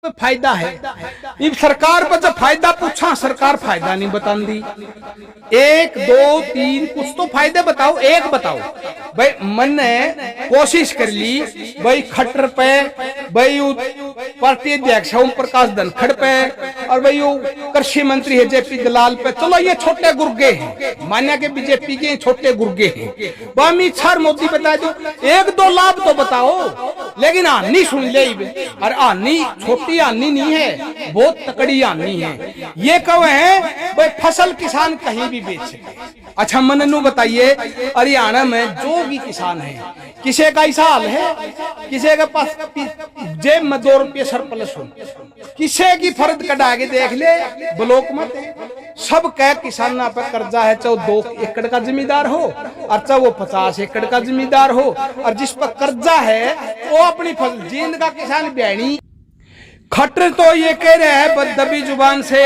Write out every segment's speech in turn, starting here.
फायदा है। इब सरकार पर जब फायदा पूछा, सरकार फायदा नहीं बता दी। 1 2 3 कुछ तो फायदे बताओ, एक बताओ भाई। मन ने कोशिश कर ली भाई खट्टर पे, भाई पार्टी अध्यक्ष ओम प्रकाश धनखड़ पे, और भाई कृषि मंत्री है जेपी दलाल पे। चलो ये छोटे गुर्गे हैं, मान्या के बीजेपी के छोटे गुर्गे हैं। बामी छर मोदी बता दो, 1 2 लाभ तो बताओ। लेकिन आनी सुन ले, और आनी छोटी आनी नहीं है, बहुत तकड़ी आनी है। ये कहो है भाई फसल किसान कहीं भी बेच सके। अच्छा मननू बताइए, हरियाणा में जो भी किसान है, किसी का ऐसा हाल है, किसी के पास जेब में 2 रुपये सरप्लस हो, किसी की फर्द कटा के देख ले, ब्लॉक मत सब कह किसाना पर कर्जा है, चाहे 2 एकड़ का जमींदार हो और चाहे वो 50 एकड़ का जमींदार हो, और जिस पर कर्जा है वो अपनी फसल जींद का किसान बयानी। खट्टर तो ये कह रहे हैं बददबी जुबान से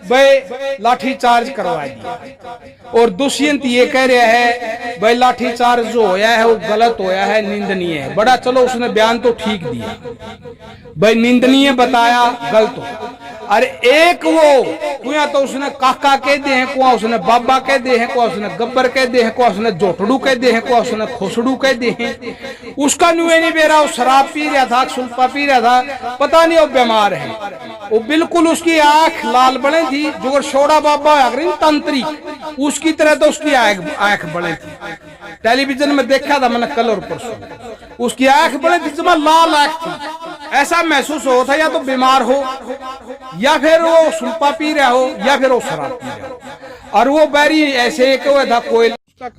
भाई लाठी चार्ज करवा दिया, और दुष्यंत ये कह रहे हैं भाई लाठी चार्ज जो होया है वो गलत होया है, निंदनीय है। बड़ा चलो उसने बयान तो ठीक दिया भाई, निंदनीय बताया गलत हो। अरे एक वो कुआ तो उसने काका कह दे हैं, कुआ उसने बाबा कह दे हैं, कुआ उसने गब्बर कह दे हैं, कुआ उसने जोटड़ू कह दे हैं, कुआ उसने खोसड़ू कह दे हैं। उसका नुए नहीं बेरा, वो शराब पी रहा था, सुल्फा पी रहा था, पता नहीं वो बीमार है। वो बिल्कुल उसकी आंख लाल बने थी, जो छोड़ा बाबा तंत्रिक उसकी तरह, तो उसकी आंख बने थी। टेलीविजन में देखा था मैंने कल और परसों, उसकी आंख बने थी, जमा लाल आंख थी। ऐसा महसूस हो था या तो बीमार हो, या फिर वो सुल्फा पी रहा हो, या फिर वो शराब पी रहा हो। और वो बैरी ऐसे था कोई।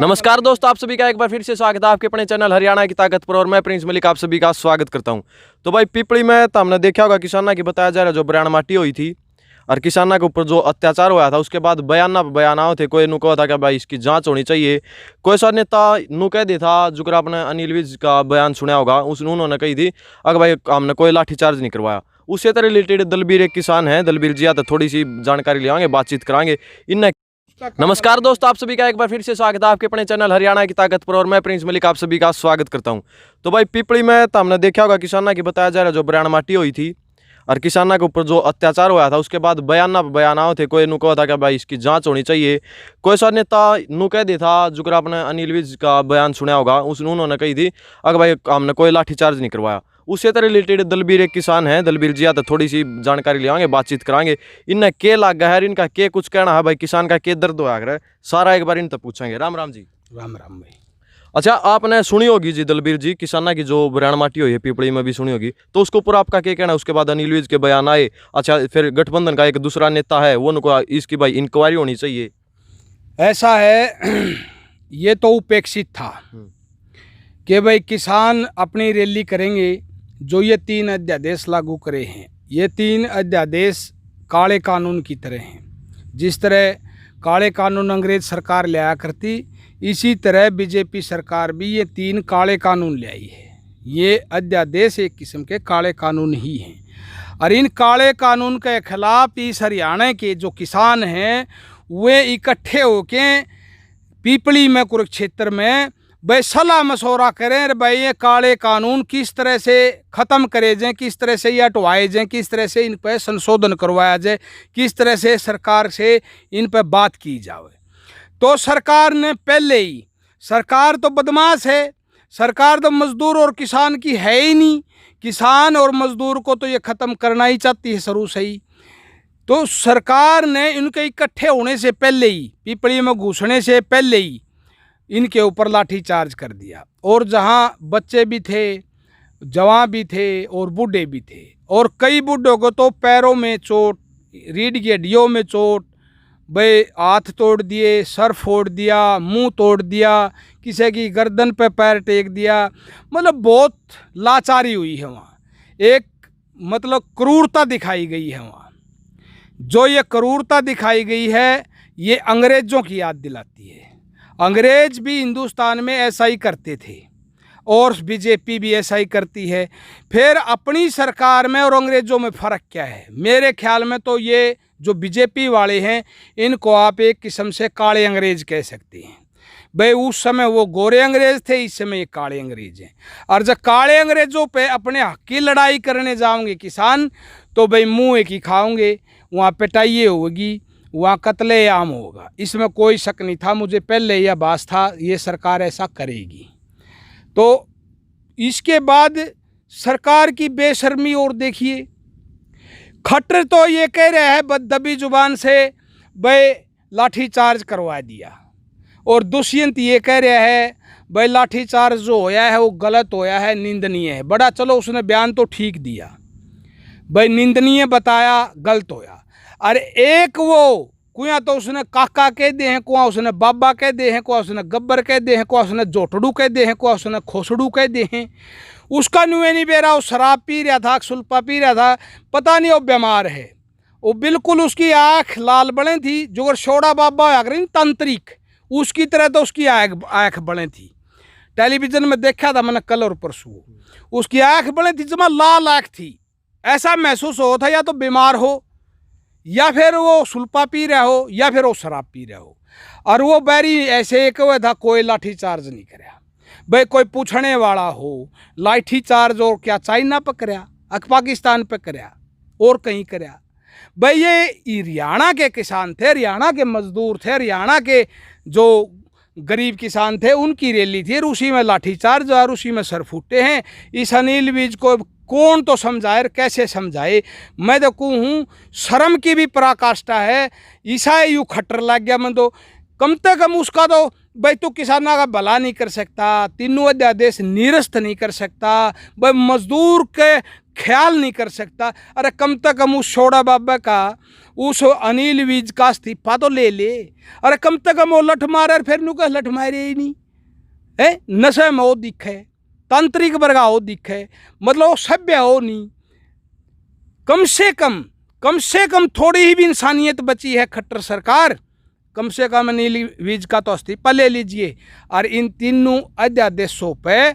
नमस्कार दोस्तों, आप सभी का एक बार फिर से स्वागत है आपके अपने चैनल हरियाणा की ताकत पर, और मैं प्रिंस मलिक आप सभी का स्वागत करता हूं। तो भाई पिपली में तो हमने देखा होगा किसाना की बताया जा रहा है जो बयान माटी हुई थी, और किसाना के ऊपर जो अत्याचार हुआ था, उसके बाद बयाना थे। कोई नु कहा था कि भाई इसकी जांच होनी चाहिए। कोई सा नेता नु कह दे था, जो आपने अनिल विज का बयान सुना होगा, उन्होंने कही थी अगर भाई हमने कोई लाठीचार्ज नहीं करवाया। उससे तरह रिलेटेड दलबीर एक किसान है, दलबीर जी तो थोड़ी सी जानकारी लेंगे, बातचीत कराएंगे इन। नमस्कार दोस्तों, आप सभी का एक बार फिर से स्वागत है आपके अपने चैनल हरियाणा की ताकत पर, और मैं प्रिंस मलिक आप सभी का स्वागत करता हूं। तो भाई पिपली में तो हमने देखा होगा किसाना की बताया जा रहा है जो बयान माटी हुई थी, और किसाना के ऊपर जो अत्याचार हुआ था, उसके बाद बयाना थे। कोई नु कहा था कि भाई इसकी जांच होनी चाहिए। कोई सा नेता नु कह दे था, जो आपने अनिल विज का बयान सुना होगा, उन्होंने कही थी अगर भाई हमने कोई लाठीचार्ज नहीं करवाया। उससे तरह रिलेटेड दलबीर एक किसान है, दलबीर जी तो थोड़ी सी जानकारी लेंगे, बातचीत कराएंगे। इनने के लागा है, इनका के कुछ कहना है भाई, किसान का के दर्द होया है, सारा एक बार इन तक पूछेंगे। राम राम जी। राम राम भाई। अच्छा, आपने सुनी होगी जी दलबीर जी किसाना की जो बयान माटी हुई है पिपली में भी सुनी होगी, तो उसके ऊपर आपका क्या कहना है? उसके बाद अनिल विज के बयान आए। अच्छा, फिर गठबंधन का एक दूसरा नेता है, वो उनको इसकी भाई इंक्वायरी होनी चाहिए। ऐसा है ये तो उपेक्षित था कि भाई किसान अपनी रैली करेंगे। जो ये 3 अध्यादेश लागू करे हैं, ये 3 अध्यादेश काले कानून की तरह हैं। जिस तरह काले कानून अंग्रेज सरकार ले आया करती, इसी तरह बीजेपी सरकार भी ये 3 काले कानून ले आई है। ये अध्यादेश एक किस्म के काले कानून ही हैं, और इन काले कानून के खिलाफ इस हरियाणा के जो किसान हैं वे इकट्ठे होके पिपली में कुरुक्षेत्र में भाई सलाह मशवरा करें, भाई ये काले कानून किस तरह से ख़त्म करे जाएँ, किस तरह से ये हटवाए जाएँ, किस तरह से इन पर संशोधन करवाया जाए, किस तरह से सरकार से इन पर बात की जाए। तो सरकार ने पहले ही, सरकार तो बदमाश है, सरकार तो मजदूर और किसान की है ही नहीं। किसान और मजदूर को तो ये ख़त्म करना ही चाहती है शुरू से ही। तो सरकार ने इनके इकट्ठे होने से पहले ही, पिपली में घुसने से पहले ही इनके ऊपर लाठी चार्ज कर दिया। और जहाँ बच्चे भी थे, जवान भी थे, और बूढ़े भी थे, और कई बूढ़ों को तो पैरों में चोट, रीढ़ की हड्डियों में चोट, भाई हाथ तोड़ दिए, सर फोड़ दिया, मुंह तोड़ दिया, किसी की गर्दन पे पैर टेक दिया। मतलब बहुत लाचारी हुई है वहाँ, एक मतलब क्रूरता दिखाई गई है वहाँ। जो ये क्रूरता दिखाई गई है ये अंग्रेज़ों की याद दिलाती है। अंग्रेज भी हिंदुस्तान में ऐसा ही करते थे, और बीजेपी भी ऐसा ही करती है। फिर अपनी सरकार में और अंग्रेज़ों में फ़र्क क्या है? मेरे ख्याल में तो ये जो बीजेपी वाले हैं, इनको आप एक किस्म से काले अंग्रेज़ कह सकते हैं। भाई उस समय वो गोरे अंग्रेज़ थे, इस समय ये काले अंग्रेज़ हैं। और जब काले अंग्रेज़ों पे अपने हक की लड़ाई करने जाओगे किसान, तो भाई मुँह की खाओगे, वहाँ पिटाइए होगी, वहाँ कत्लेआम होगा। इसमें कोई शक नहीं था, मुझे पहले यह आभास था ये सरकार ऐसा करेगी। तो इसके बाद सरकार की बेशर्मी और देखिए, खट्टर तो ये कह रहे हैं बददबी जुबान से भाई लाठीचार्ज करवा दिया, और दुष्यंत ये कह रहे हैं भाई लाठीचार्ज जो होया है वो गलत होया है, निंदनीय है। बड़ा चलो उसने बयान तो ठीक दिया, भाई निंदनीय बताया, गलत होया। अरे एक वो कुआ तो उसने काका कह दे हैं, कुआ उसने बाबा कह दे हैं, कुआ उसने गब्बर कह दे हैं, कुआ उसने जोटड़ू कह दे हैं, कुआ उसने खोसड़ू कह दे हैं। उसका नुए नहीं बेरा, वो शराब पी रहा था, सुल्पा पी रहा था, पता नहीं वो बीमार है। वो बिल्कुल उसकी आँख लाल बने थी, जो अगर छोड़ा बाबा अगर तांत्रिक उसकी तरह तो उसकी आँख बने थी। टेलीविजन में देखा था मैंने कल और परसों, उसकी आँख बने थी, जमा लाल आँख थी। ऐसा महसूस हो था या तो बीमार हो, या फिर वो सुल्पा पी रहा हो, या फिर वो शराब पी रहा हो। और वो बैरी ऐसे एक हुआ था, कोई लाठी चार्ज नहीं कराया। भाई कोई पूछने वाला हो, लाठी चार्ज और क्या चाइना पर कराया, पाकिस्तान पर कराया, और कहीं कराया। भाई ये हरियाणा के किसान थे, हरियाणा के मजदूर थे, हरियाणा के जो गरीब किसान थे, उनकी रैली थी, उसी में लाठीचार्ज और उसी में सर फूटे हैं। इस अनिल विज को कौन तो समझाए, कैसे समझाए। मैं तो कहूँ शर्म की भी पराकाष्ठा है। ईसाई यूँ खट्टर लग गया। मैं तो कम से कम उसका तो भाई तू किसानों का भला नहीं कर सकता, तीनों अध्यादेश निरस्त नहीं कर सकता, भाई मजदूर के ख्याल नहीं कर सकता। अरे कम से कम उस छोड़ा बाबा का, उस अनिल विज का इस्तीफा तो ले ले। अरे कम से कम वो लठ मारे, फिर नु कह लठ मारे ही नहीं है। नशे में वो दिखे, तांत्रिक वर्गा हो दिखे, मतलब वो सभ्य हो नहीं। कम से कम थोड़ी ही भी इंसानियत बची है खट्टर सरकार। कम से कम अनिल विज का तो इस्तीफा ले लीजिए और इन तीनों अध्यादेशों पे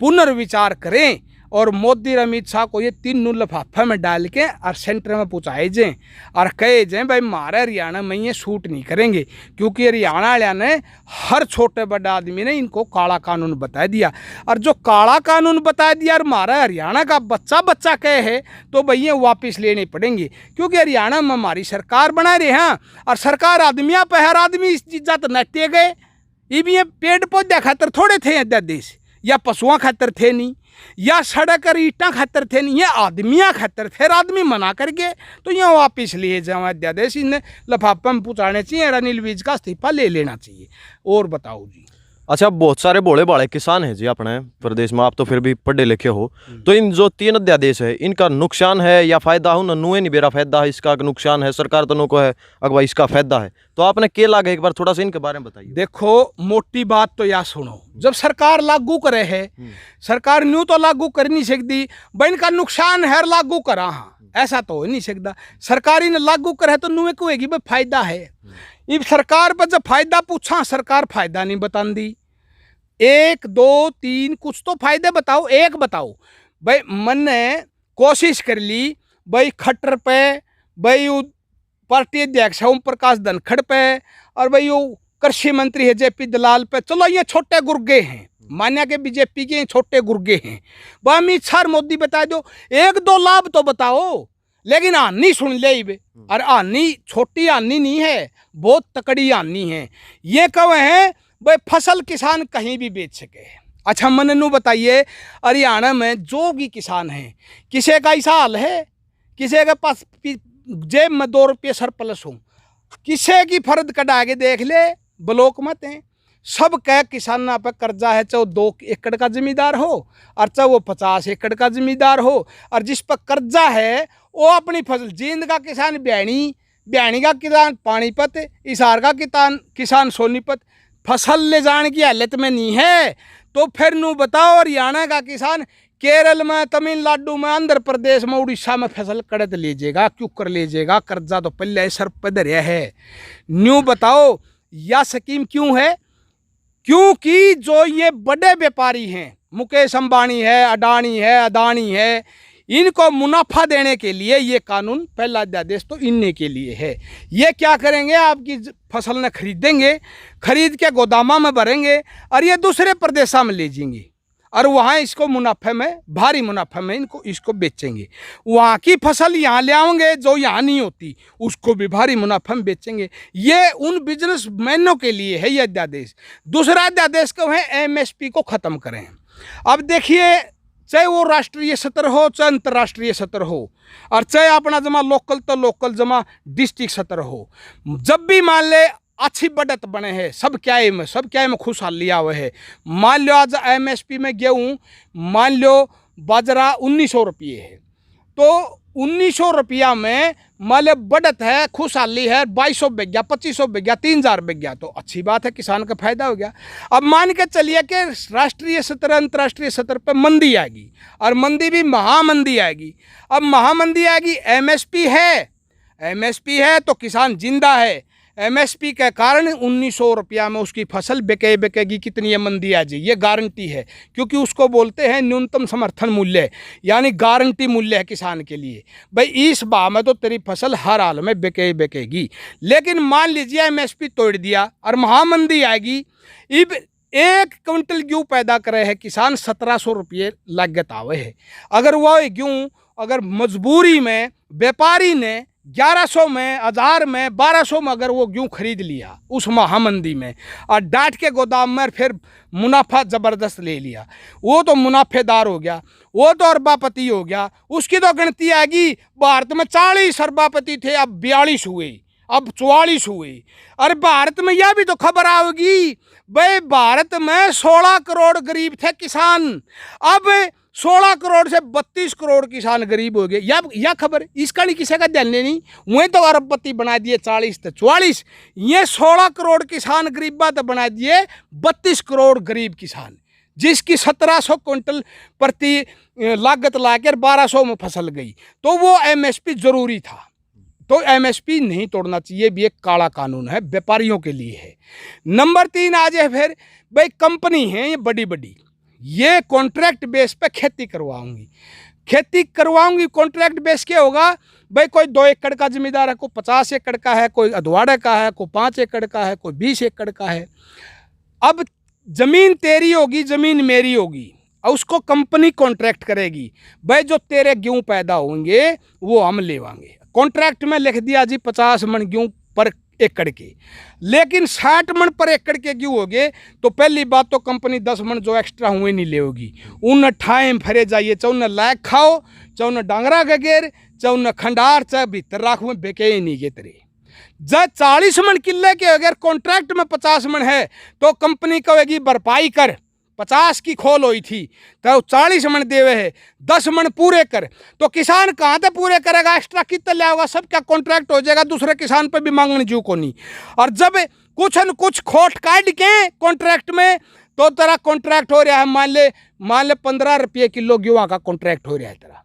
पुनर्विचार करें, और मोदी और अमित शाह को ये तीनों लिफाफे में डाल के और सेंटर में पहुँचाए जाएँ और कहे जाएँ भाई हमारे हरियाणा में ये शूट नहीं करेंगे, क्योंकि हरियाणा वाले ने हर छोटे बड़े आदमी ने इनको काला कानून बता दिया। और जो काला कानून बता दिया और हमारा हरियाणा का बच्चा कहे है तो भैया वापस लेने पड़ेंगे, क्योंकि हरियाणा में हमारी सरकार बना रहे हैं और सरकार आदमियों पर, हर आदमी इस चीज़ा तो नटे गए। ये भी पेड़ पौधे खातर थोड़े थे अध्यादेश, या पशुओं खातर थे नहीं, या सड़क और ईटा खातर थे नहीं, ये आदमियाँ खातर थे। आदमी मना करके तो यहाँ वापिस लिए जाओ अध्यादेश, इन्हें लिफाफे में पहुँचाने चाहिए और अनिल विज का इस्तीफा ले लेना चाहिए। और बताओ जी। अच्छा, बहुत सारे भोले भाले किसान हैं जी अपने प्रदेश में, आप तो फिर भी पढ़े लिखे हो, तो इन जो 3 अध्यादेश है इनका नुकसान है या फायदा हो? नुए नहीं बेरा फायदा है, इसका नुकसान है, सरकार तो को है अगवा इसका फायदा है, तो आपने क्या लागे एक बार थोड़ा सा इनके बारे में बताइए। देखो मोटी बात तो या सुनो, जब सरकार लागू करे है, सरकार न्यू तो लागू कर नहीं सकती, भाई इनका नुकसान है लागू करा, हाँ ऐसा तो हो नहीं सकता। सरकारी ने लागू करे तो नुए को भाई फायदा है। इब सरकार पर जब फायदा पूछा, सरकार फायदा नहीं बताती। 1 2 3 कुछ तो फायदे बताओ, एक बताओ। भाई मैंने कोशिश कर ली भाई खट्टर पे, भाई पार्टी अध्यक्ष ओम प्रकाश धनखड़ पे, और भाई वो कृषि मंत्री है जेपी दलाल पे। चलो ये छोटे गुर्गे हैं, मान्या के बीजेपी के छोटे गुर्गे हैं। वह अमित शाह मोदी बता दो, 1 2 लाभ तो बताओ, लेकिन हानि सुन ले। और हानि छोटी हानि नहीं है, बहुत तकड़ी हानि है। ये कहे हैं भाई फसल किसान कहीं भी बेच सके। अच्छा मननू बताइए, हरियाणा में जो भी किसान हैं, किसी का ऐसा हाल है किसी के पास जेब में 2 रुपये सरप्लस हो, किसी की फर्द कटा के देख ले, ब्लॉक मत हैं, सब कह किसाना पर कर्जा है, चाहे 2 एकड़ का जमींदार हो और चाहे वो 50 एकड़ का जमींदार हो। और जिस पर कर्जा है वो अपनी फसल, जींद का किसान ब्याणी का किसान पानीपत, हिसार का किसान सोनीपत, फसल ले जाने की हालत में नहीं है। तो फिर नू बताओ हरियाणा का किसान केरल में, तमिलनाडु में, आंध्र प्रदेश में, उड़ीसा में फसल कड़त लीजिएगा, क्यों कर लीजिएगा? कर्जा तो पहले सर पर धरिया है। न्यू बताओ यह स्कीम क्यों है? क्योंकि जो ये बड़े व्यापारी हैं, मुकेश अंबानी है, अडानी है, इनको मुनाफा देने के लिए ये कानून, पहला अध्यादेश तो इन्हीं के लिए है। ये क्या करेंगे, आपकी फसल ने खरीदेंगे, खरीद के गोदामा में भरेंगे और ये दूसरे प्रदेशों में ले जाएंगे और वहाँ इसको मुनाफे में, भारी मुनाफे में इसको बेचेंगे। वहाँ की फसल यहाँ ले आएंगे जो यहाँ नहीं होती, उसको भी भारी मुनाफे में बेचेंगे। ये उन बिजनेसमैनों के लिए है ये अध्यादेश। दूसरा अध्यादेश को है एमएसपी को ख़त्म करें। अब देखिए, चाहे वो राष्ट्रीय स्तर हो चाहे अंतर्राष्ट्रीय स्तर हो, और चाहे अपना जमा लोकल तो लोकल जमा डिस्ट्रिक्ट स्तर हो, जब भी मान ले अच्छी बढ़त बने हैं सब क्या में खुशहाली आवे है। मान लो आज एमएसपी में गेहूँ मान लो बाजरा 1900 रुपये है, तो 1900 रुपया में मान लो बढ़त है, खुशहाली है, 2200 बिक गया, 2500 बिक गया, 3000 बिक गया, तो अच्छी बात है, किसान का फायदा हो गया। अब मान के चलिए कि राष्ट्रीय स्तर अंतर्राष्ट्रीय स्तर पर मंदी आएगी, और मंदी भी महामंदी आएगी। अब महामंदी आएगी, एमएसपी है तो किसान जिंदा है। एमएसपी के कारण 1900 रुपया में उसकी फसल बिकेगी। कितनी मंदी आ जाए ये गारंटी है, क्योंकि उसको बोलते हैं न्यूनतम समर्थन मूल्य, यानी गारंटी मूल्य है किसान के लिए। भाई इस भाव में तो तेरी फसल हर हाल में बिकेगी। लेकिन मान लीजिए एमएसपी तोड़ दिया और महामंदी आएगी। अब 1 क्विंटल गेहूँ पैदा करे है किसान, 1700 रुपये लागत आवे है। अगर वह गेहूँ अगर मजबूरी में व्यापारी ने 1100 में, 1000 में, 1200 में अगर वो गेहूँ खरीद लिया उस महामंदी में, और डांट के गोदाम में फिर मुनाफा ज़बरदस्त ले लिया, वो तो मुनाफेदार हो गया, वो तो अरबापति हो गया। उसकी तो गिनती आएगी, भारत में 40 अरबापति थे, अब 42 हुए, अब 44 हुए। अरे भारत में यह भी तो खबर आओगी, भाई भारत में 16 करोड़ गरीब थे किसान, अब 16 करोड़ से 32 करोड़ किसान गरीब हो गए। या खबर इसका नहीं किसी का ध्यान नहीं। वहीं तो अरबपति बना दिए 40 से 44, ये 16 करोड़ किसान गरीबा तो बना दिए 32 करोड़ गरीब किसान, जिसकी 1700 क्विंटल प्रति लागत लाकर 1200 में फसल गई। तो वो एमएसपी जरूरी था, तो एमएसपी नहीं तोड़ना चाहिए, भी एक काला कानून है, व्यापारियों के लिए है। नंबर 3 आ जाए फिर, भाई कंपनी है ये बड़ी बड़ी, ये कॉन्ट्रैक्ट बेस पे खेती करवाऊंगी। कॉन्ट्रैक्ट बेस क्या होगा, भाई कोई 2 एकड़ का जिम्मेदार है, कोई 50 एकड़ का है, कोई अधवाड़े का है, कोई 5 एकड़ का है, कोई 20 एकड़ का है। अब जमीन तेरी होगी, जमीन मेरी होगी, और उसको कंपनी कॉन्ट्रैक्ट करेगी, भाई जो तेरे गेहूँ पैदा होंगे वो हम लेवांगे। कॉन्ट्रैक्ट में लिख दिया जी 50 मन गेहूँ पर एकड़ के, लेकिन 60 मन पर एकड़ के गेहूँ हो गए, तो पहली बात तो कंपनी 10 मन जो एक्स्ट्रा हुए नहीं ले होगी। उन ठाएम फरे जाइए, चाहे उन्हें लायक खाओ, चाहे उन्हें डांगरा गगेर, चाहे उन्हें खंडार, चाहे भीतर राखू में बेके ही नहीं गे तेरे। जब 40 मन किले के अगर कॉन्ट्रैक्ट में 50 मन है, तो कंपनी कहेगी भरपाई कर, 50 की खोल हुई थी तो 40 मन देवे है, 10 मन पूरे कर। तो किसान कहाँ से पूरे करेगा, एक्स्ट्रा कितना ले आओगा, सब क्या कॉन्ट्रैक्ट हो जाएगा, दूसरे किसान पे भी मांगने जू को नहीं। और जब कुछ न कुछ खोट काट के कॉन्ट्रैक्ट में, तो तेरा कॉन्ट्रैक्ट हो रहा है, मान ले 15 रुपये किलो गेहूँ का कॉन्ट्रैक्ट हो रहा है तेरा,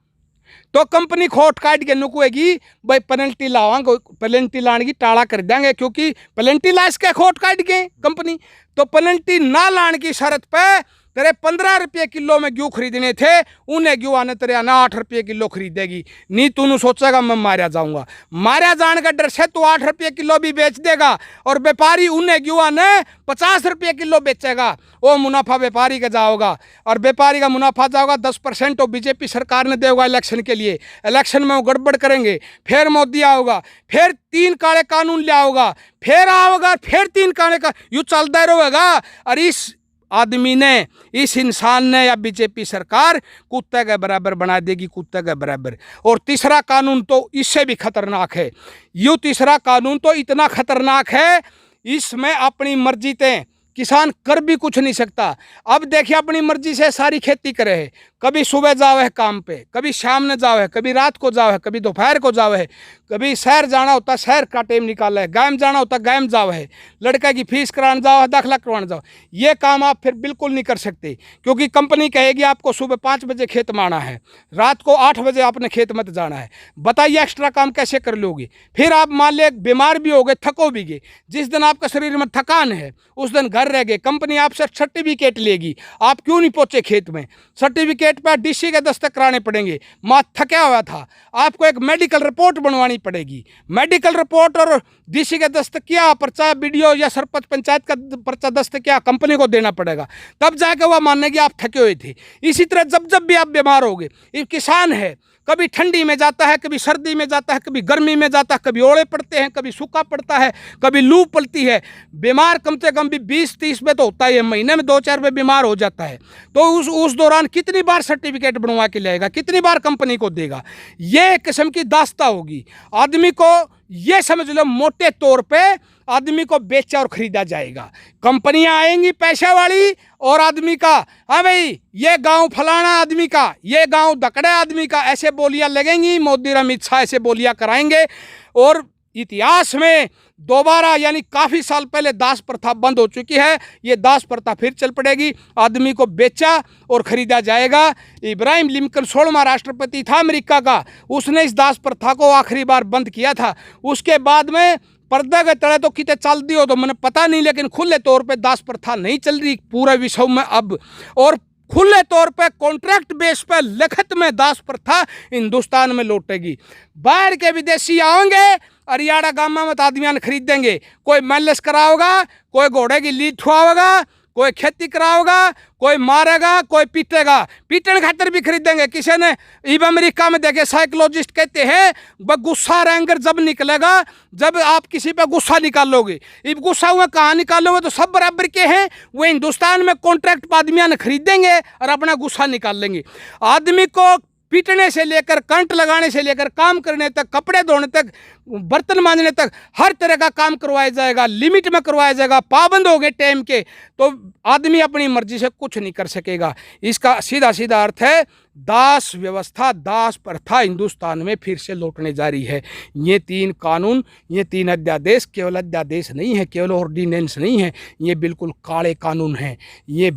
तो कंपनी खोट काट के नुकवेगी, भाई पेनल्टी लावांगे, पेनल्टी लाने की टाड़ा कर देंगे, क्योंकि पेनल्टी ला इसके खोट काट के कंपनी। तो पेनल्टी ना लाने की शर्त पे तेरे 15 रुपये किलो में गेहूँ खरीदने थे, उन्हें गेहूँ आने तेरे ना 8 रुपये किलो खरीदेगी। नहीं तू सोचेगा मैं मारा जाऊँगा, मारा जाने का डर से तू 8 रुपये किलो भी बेच देगा, और व्यापारी उन्हें गेहूँ आने 50 रुपये किलो बेचेगा। वो मुनाफा व्यापारी का जाओगा, और व्यापारी का मुनाफा जाओगा 10%, तो बीजेपी सरकार ने देगा इलेक्शन के लिए। इलेक्शन में वो गड़बड़ करेंगे, फिर मोदी आओगा, फिर 3 काले कानून ले आओगा, फिर आओगा, फिर 3 काले का यूँ चलता रहेगा। और इस आदमी ने, इस इंसान ने या बीजेपी सरकार कुत्ते के बराबर बना देगी, कुत्ते के बराबर। और तीसरा कानून तो इससे भी खतरनाक है। यूँ तीसरा कानून तो इतना खतरनाक है, इसमें अपनी मर्जी ते किसान कर भी कुछ नहीं सकता। अब देखिए अपनी मर्जी से सारी खेती करे है, कभी सुबह जाओ है काम पे, कभी शाम में जाओ है, कभी रात को जाओ है, कभी दोपहर को जाओ है, कभी शहर जाना होता शहर का टाइम निकाला है, गायम जाना होता गायम जाओ है, लड़का की फीस कराने जाओ है, दाखिला करवाने जाओ। ये काम आप फिर बिल्कुल नहीं कर सकते, क्योंकि कंपनी कहेगी आपको सुबह 5 बजे खेत में आना है, रात को 8 बजे आपने खेत मत जाना है। बताइए एक्स्ट्रा काम कैसे कर लोगे। फिर आप मान ले बीमार भी हो गए, थको भी गए, जिस दिन आपका शरीर में थकान है उस दिन घर रह गए, कंपनी आपसे सर्टिफिकेट लेगी, आप क्यों नहीं पहुंचे खेत में, सर्टिफिकेट पर डीसी के दस्तखत कराने पड़ेंगे, माँ थका हुआ था, आपको एक मेडिकल रिपोर्ट बनवानी पड़ेगी, मेडिकल रिपोर्ट और डीसी के दस्तखत किया, पर्चा बीडीओ या सरपंच पंचायत का पर्चा दस्तखत किया, कंपनी को देना पड़ेगा, तब जाके वह मानेगी आप थके हुए थे। इसी तरह जब जब भी आप बीमार होगे, ये किसान है, कभी ठंडी में जाता है, कभी सर्दी में जाता है, कभी गर्मी में जाता है, कभी ओले पड़ते हैं, कभी सूखा पड़ता है, कभी लू पड़ती है, बीमार कम से कम भी 20-30 में तो होता ही है, महीने में 2-4 में बीमार हो जाता है। तो उस दौरान कितनी बार सर्टिफिकेट बनवा के लाएगा, कितनी बार कंपनी को देगा, ये एक किस्म की दास्ता होगी। आदमी को ये समझ लो मोटे तौर पे आदमी को बेचा और खरीदा जाएगा, कंपनियां आएंगी पैसे वाली और आदमी का, हाँ भाई ये गांव फलाना आदमी का, ये गांव दकड़े आदमी का, ऐसे बोलियां लगेंगी, मोदी अमित शाह ऐसे बोलियां कराएंगे। और इतिहास में दोबारा यानी काफ़ी साल पहले दास प्रथा बंद हो चुकी है, ये दास प्रथा फिर चल पड़ेगी, आदमी को बेचा और ख़रीदा जाएगा। इब्राहिम लिंकन 16वां राष्ट्रपति था अमेरिका का, उसने इस दास प्रथा को आखिरी बार बंद किया था। उसके बाद में पर्दे के तले तो कितने चल दी हो तो मैंने पता नहीं, लेकिन खुले तौर पे दास प्रथा नहीं चल रही पूरे विश्व में अब, और खुले तौर पे कॉन्ट्रैक्ट बेस पे लिखित में दास प्रथा हिंदुस्तान में लौटेगी। बाहर के विदेशी आएंगे, हरियाणा गामा में आदमियान खरीदेंगे, कोई मैलस कराओगा, कोई घोड़े की लीड ठुआओगा, कोई खेती कराओगा, कोई मारेगा, कोई पीटेगा, पीटने खातर भी खरीदेंगे। किसी ने इब अमेरिका में देखे, साइकोलॉजिस्ट कहते हैं वह गुस्सा एंगर जब निकलेगा जब आप किसी पे गुस्सा निकालोगे, इब गुस्सा हुआ कहाँ निकालोगे, तो सब बराबर के हैं, वो हिंदुस्तान में कॉन्ट्रैक्ट पर आदमियान खरीदेंगे और अपना गुस्सा निकाल लेंगे। आदमी को पीटने से लेकर, करंट लगाने से लेकर, काम करने तक, कपड़े धोने तक, बर्तन मांजने तक हर तरह का काम करवाया जाएगा, लिमिट में करवाया जाएगा, पाबंद हो गए टाइम के, तो आदमी अपनी मर्जी से कुछ नहीं कर सकेगा। इसका सीधा सीधा अर्थ है दास व्यवस्था, दास प्रथा हिंदुस्तान में फिर से लौटने जा रही है। ये 3 कानून, ये 3 अध्यादेश केवल अध्यादेश नहीं है, केवल ऑर्डिनेंस नहीं है, ये बिल्कुल काले कानून हैं, ये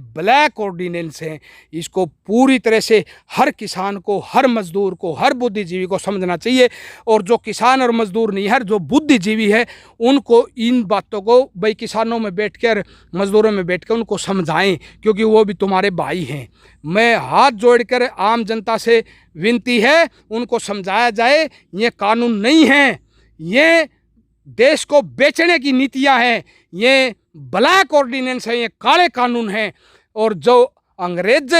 ब्लैक ऑर्डिनेंस हैं। इसको पूरी तरह से हर किसान को, हर मजदूर को, हर बुद्धिजीवी को समझना चाहिए। और जो किसान और मजदूर नहीं है, जो बुद्धिजीवी है, उनको इन बातों को भाई किसानों में बैठकर, मजदूरों में बैठकर उनको समझाएं, क्योंकि वो भी तुम्हारे भाई हैं। मैं हाथ जोड़कर आम जनता से विनती है, उनको समझाया जाए ये कानून नहीं हैं, ये देश को बेचने की नीतियां हैं, ये ब्लैक ऑर्डिनेंस है, ये काले कानून हैं। और जो अंग्रेज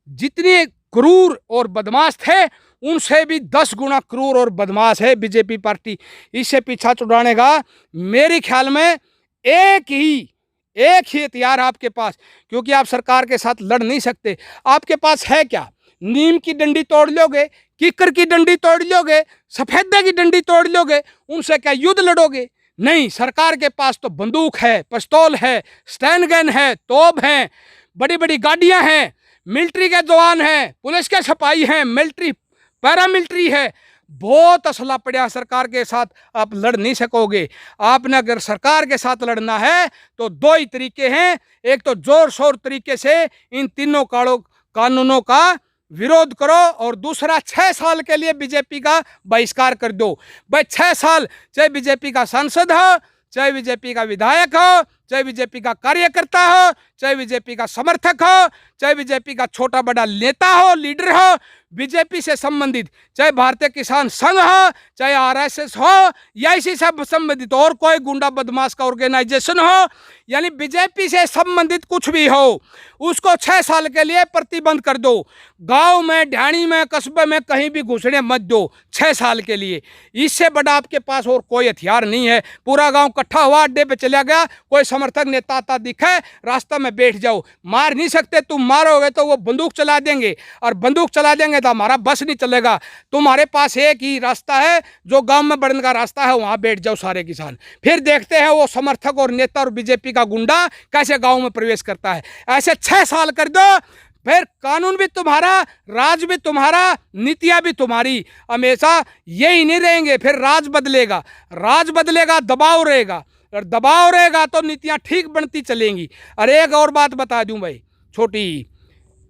जितने क्रूर और बदमाश थे, उनसे भी 10 गुना क्रूर और बदमाश है बीजेपी पार्टी। इससे पीछा छुड़ाने का मेरे ख्याल में एक ही हथियार आपके पास, क्योंकि आप सरकार के साथ लड़ नहीं सकते। आपके पास है क्या? नीम की डंडी तोड़ लोगे, कीकर की डंडी तोड़ लोगे, सफेदे की डंडी तोड़ लोगे, उनसे क्या युद्ध लड़ोगे? नहीं। सरकार के पास तो बंदूक है, पिस्तौल है, स्टैन गन है, तोप हैं, बड़ी बड़ी गाड़ियां हैं, मिलिट्री के जवान हैं, पुलिस के सिपाही हैं, मिलिट्री पैरामिलिट्री है, बहुत असला पड़ा। सरकार के साथ आप लड़ नहीं सकोगे। आपने अगर सरकार के साथ लड़ना है तो 2 ही तरीके हैं, एक तो जोर शोर तरीके से इन तीनों कानूनों का विरोध करो, और दूसरा 6 साल के लिए बीजेपी का बहिष्कार कर दो। भाई 6 साल, चाहे बीजेपी का सांसद हो, चाहे बीजेपी का विधायक हो, चाहे बीजेपी का कार्यकर्ता हो, चाहे बीजेपी का समर्थक हो, चाहे बीजेपी का छोटा बड़ा नेता हो, लीडर हो, बीजेपी से संबंधित, चाहे भारतीय किसान संघ हो, चाहे आरएसएस हो, या इसी से संबंधित और कोई गुंडा बदमाश का ऑर्गेनाइजेशन हो, यानी बीजेपी से संबंधित कुछ भी हो, उसको 6 साल के लिए प्रतिबंध कर दो। गांव में, ढाणी में, कस्बे में कहीं भी घुसने मत दो 6 साल के लिए। इससे बड़ा आपके पास और कोई हथियार नहीं है। पूरा गांव इकट्ठा हुआ, अड्डे पे चला गया, कोई समर्थक नेता आता दिखे, रास्ता में बैठ जाओ। मार नहीं सकते, तुम मारोगे तो वो बंदूक चला देंगे, और बंदूक चला देंगे तो हमारा बस नहीं चलेगा। तुम्हारे पास एक ही रास्ता है, जो गांव में बढ़ने का रास्ता है, वहां बैठ जाओ सारे किसान। फिर देखते हैं वो समर्थक और नेता और बीजेपी का गुंडा कैसे गांव में प्रवेश करता है। ऐसे 6 साल कर दो, फिर कानून भी तुम्हारा, राज भी तुम्हारा, नीतियां भी तुम्हारी। हमेशा यही नहीं रहेंगे, फिर राज बदलेगा, दबाव रहेगा, और दबाव रहेगा तो नीतियां ठीक बनती चलेंगी। और एक और बात बता दूं भाई छोटी,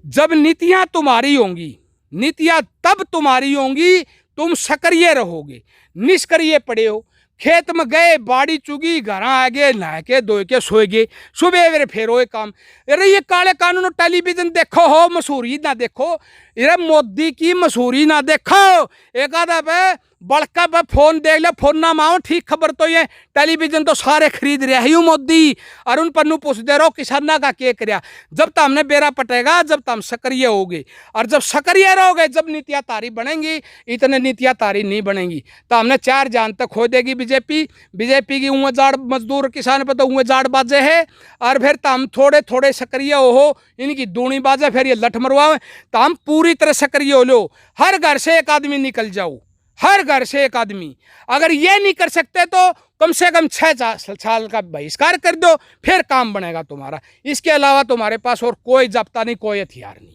जब नीतियां तुम्हारी होंगी, नीतियां तब तुम्हारी होंगी, तुम सक्रिय रहोगे। निष्क्रिय पड़े हो, खेत में गए, बाड़ी चुगी, घर आ गए, नहा के धो के सोए गए, सुबह मेरे फिर वो काम। अरे ये काले कानून टेलीविजन देखो हो, मशहूरी ना देखो, ये मोदी की मशहूरी ना देखो, एक आधा पे बड़का पे फोन देख ले, फोन ना माओ, ठीक खबर तो ये टेलीविजन तो सारे खरीद रहे ही मोदी, और उन पर पूछ दे रहो किसाना का क्या कर। जब तक हमने बेरा पटेगा, जब तक हम सक्रिय होगे, और जब सक्रिय रहोगे, जब नीतियाँ तारी बनेंगी, इतने नीतियाँ तारी नहीं बनेंगी तो हमने 4 जान तक खो देगी बीजेपी की। उँ जाड़ मजदूर किसान पर तो उँ जाड़ बाजे है, और फिर तो हम थोड़े थोड़े सक्रिय हो, इनकी दूनी बाजे, फिर ये लठ मरवाए, तो हम पूरी तरह सक्रिय हो लो। हर घर से एक आदमी निकल जाओ, हर घर से एक आदमी। अगर ये नहीं कर सकते तो कम से कम 6 साल का बहिष्कार कर दो, फिर काम बनेगा तुम्हारा। इसके अलावा तुम्हारे पास और कोई जब्ता नहीं, कोई हथियार नहीं।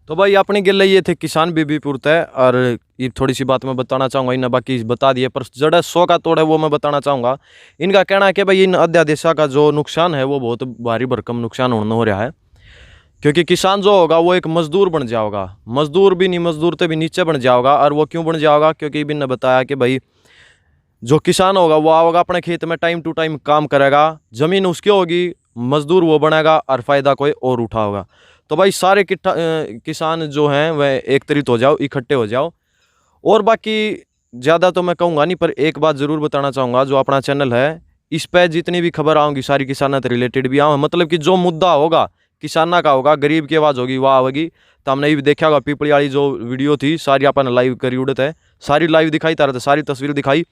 तो भाई अपनी गिल्ले ये थे किसान बीबीपुर तय, और ये थोड़ी सी बात मैं बताना चाहूँगा, इन्हें बाकी बता दिए, पर जड़ा 100 का तोड़ है वो मैं बताना चाहूँगा। इनका कहना है कि भाई इन अध्यादेशा का जो नुकसान है वो बहुत भारी भरकम नुकसान होने हो रहा है, क्योंकि किसान जो होगा वो एक मजदूर बन जाएगा, मजदूर भी नहीं, मजदूर तो भी नीचे बन जाएगा। और वो क्यों बन जाएगा, क्योंकि इन्होंने बताया कि भाई जो किसान होगा वो आएगा अपने खेत में टाइम टू टाइम काम करेगा, ज़मीन उसकी होगी, मजदूर वो बनेगा और फ़ायदा कोई और उठाओगा। तो भाई सारे किसान जो हैं वह एकत्रित हो जाओ, इकट्ठे हो जाओ। और बाकी ज़्यादा तो मैं कहूँगा नहीं, पर एक बात ज़रूर बताना चाहूँगा, जो अपना चैनल है इस पर जितनी भी खबर आऊँगी सारी किसानों से रिलेटेड भी आऊँ, मतलब कि जो मुद्दा होगा किसाना का होगा, गरीब की आवाज़ होगी, वह आवेगी। तो हमने ये भी देखा होगा, पीपली वाली जो वीडियो थी सारी अपन लाइव करी उड़त है, सारी लाइव दिखाई तारा, सारी तस्वीर दिखाई।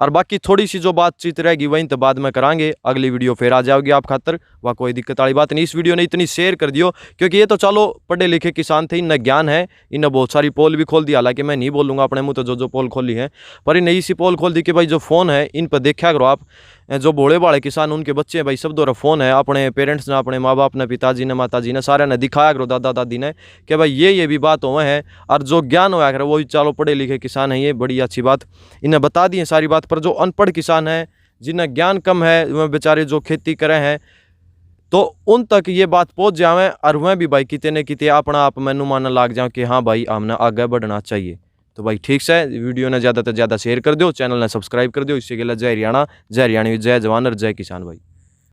और बाकी थोड़ी सी जो बातचीत रहेगी वहीं तो बाद में करांगे, अगली वीडियो फिर आ जाओगी आप खातर, वह कोई दिक्कत वाली बात नहीं। इस वीडियो ने इतनी शेयर कर दियो, क्योंकि ये तो चलो पढ़े लिखे किसान थे, इन्हें ज्ञान है, इन्हें बहुत सारी पोल भी खोल दी। हालांकि मैं नहीं बोलूँगा अपने मुँह तो जो पोल खोली है, पर इन्हें इसी पोल खोल दी कि भाई जो फ़ोन है इन पर देखा करो आप, जो भोले भाले किसान उनके बच्चे हैं भाई सब द्वारा फ़ोन है, अपने पेरेंट्स ने, अपने माँ बाप ने, पिताजी ने, माताजी ने, सारे ने दिखाया करो, दादा दादी ने, कि भाई ये भी बात हुआ है। और जो ज्ञान होया करे वो चलो पढ़े लिखे किसान हैं, ये बड़ी अच्छी बात इन्हें बता दी है सारी बात। पर जो अनपढ़ किसान हैं, जिन्हें ज्ञान कम है, वह बेचारे जो खेती करे हैं, तो उन तक ये बात पहुँच जाए, और वह भी भाई कितने न कितने अपना आप मैनू मानने लग जाओ कि हाँ भाई हमने आगे बढ़ना चाहिए। तो भाई ठीक से वीडियो ने ज़्यादा से ज़्यादा शेयर कर दो, चैनल ने सब्सक्राइब कर दो। इससे के लिए जय हरियाणा, जय हरियाणी, जय जवान और जय किसान भाई।